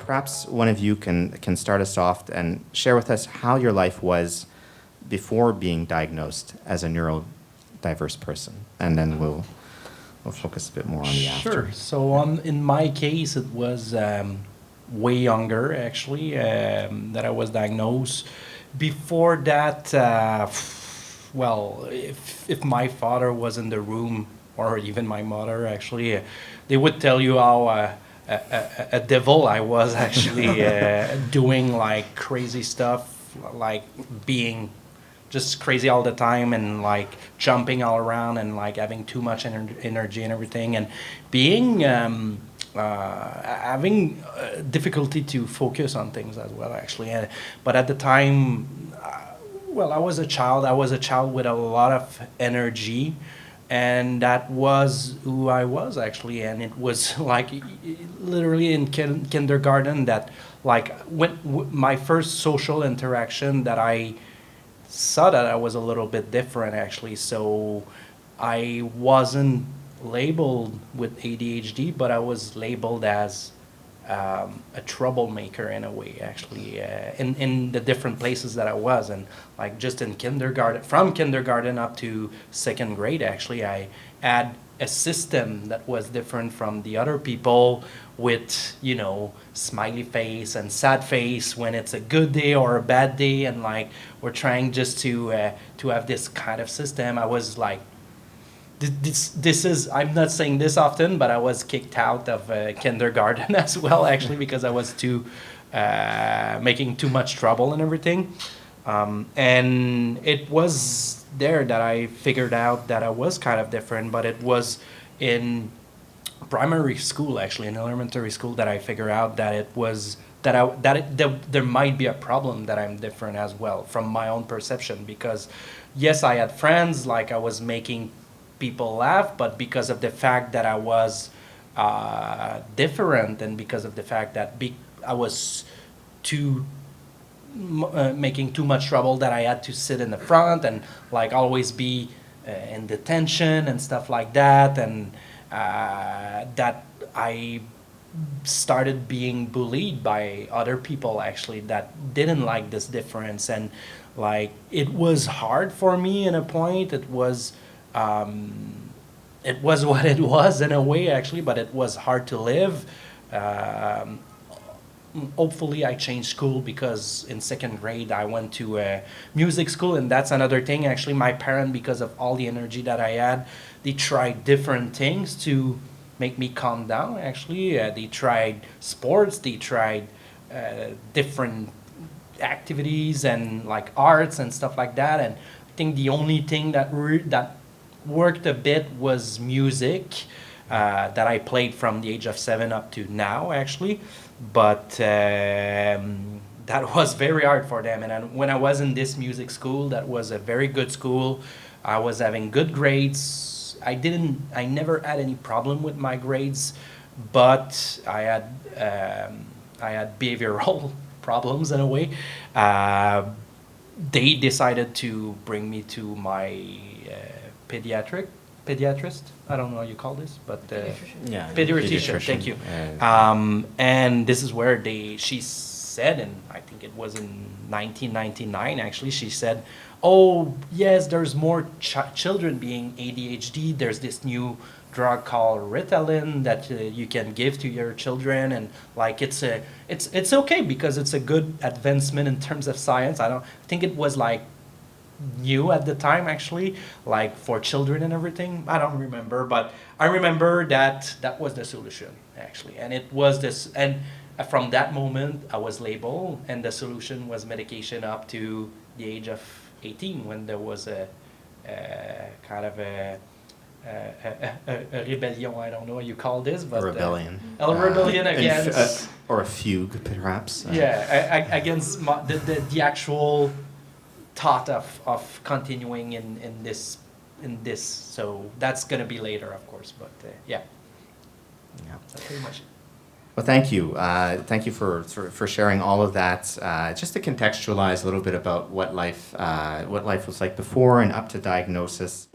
perhaps one of you can start us off and share with us how your life was before being diagnosed as a neurodiverse person, and then we'll focus a bit more on the after. Sure. So in my case, it was way younger actually that I was diagnosed. Before that, well, if my father was in the room, or even my mother, actually, they would tell you how a devil I was actually doing like crazy stuff, like being just crazy all the time and like jumping all around and like having too much energy and everything, and being having difficulty to focus on things as well actually. But at the time, well, I was a child with a lot of energy, and that was who I was actually. And it was like literally in kindergarten that like when my first social interaction that I saw that I was a little bit different actually. So I wasn't labeled with ADHD, but I was labeled as a troublemaker in a way actually, in the different places that I was. And like just in kindergarten, from kindergarten up to second grade actually, I had a system that was different from the other people, with, you know, smiley face and sad face when it's a good day or a bad day, and like we're trying just to have this kind of system. I was like, this is, I'm not saying this often, but I was kicked out of kindergarten as well actually, because I was making too much trouble and everything. And it was there that I figured out that I was kind of different, but it was in primary school actually, in elementary school, that I figured out that it was there might be a problem, that I'm different as well from my own perception. Because yes, I had friends, like I was making people laugh, but because of the fact that I was different, and because of the fact that I was making too much trouble, that I had to sit in the front and like always be in detention and stuff like that, and that I started being bullied by other people actually that didn't like this difference. And like it was hard for me in a point. It was what it was in a way actually, but it was hard to live. Hopefully I changed school, because in second grade I went to a music school, and that's another thing actually. My parents, because of all the energy that I had, they tried different things to make me calm down actually. They tried sports, they tried different activities and like arts and stuff like that. And I think the only thing that worked a bit was music, that I played from the age of 7 up to now actually. But that was very hard for them. And when I was in this music school, that was a very good school. I was having good grades. I never had any problem with my grades, but I had behavioral problems in a way. They decided to bring me to my pediatrist. I don't know how you call this, but pediatrician. Thank you. And this is where she said, and I think it was in 1999 actually, she said, oh yes, there's more children being ADHD. There's this new drug called Ritalin that you can give to your children, and like it's okay because it's a good advancement in terms of science. I think it was like new at the time actually, like for children and everything. I don't remember, but I remember that was the solution actually. And it was this, and from that moment I was labeled, and the solution was medication up to the age of 18, when there was a kind of a rebellion, I don't know what you call this, but a rebellion. A rebellion against, or a fugue perhaps. Against the actual thought of continuing in this. So that's gonna be later, of course, but yeah. That's pretty much it. Well, thank you. Thank you for sharing all of that. Just to contextualize a little bit about what life was like before and up to diagnosis.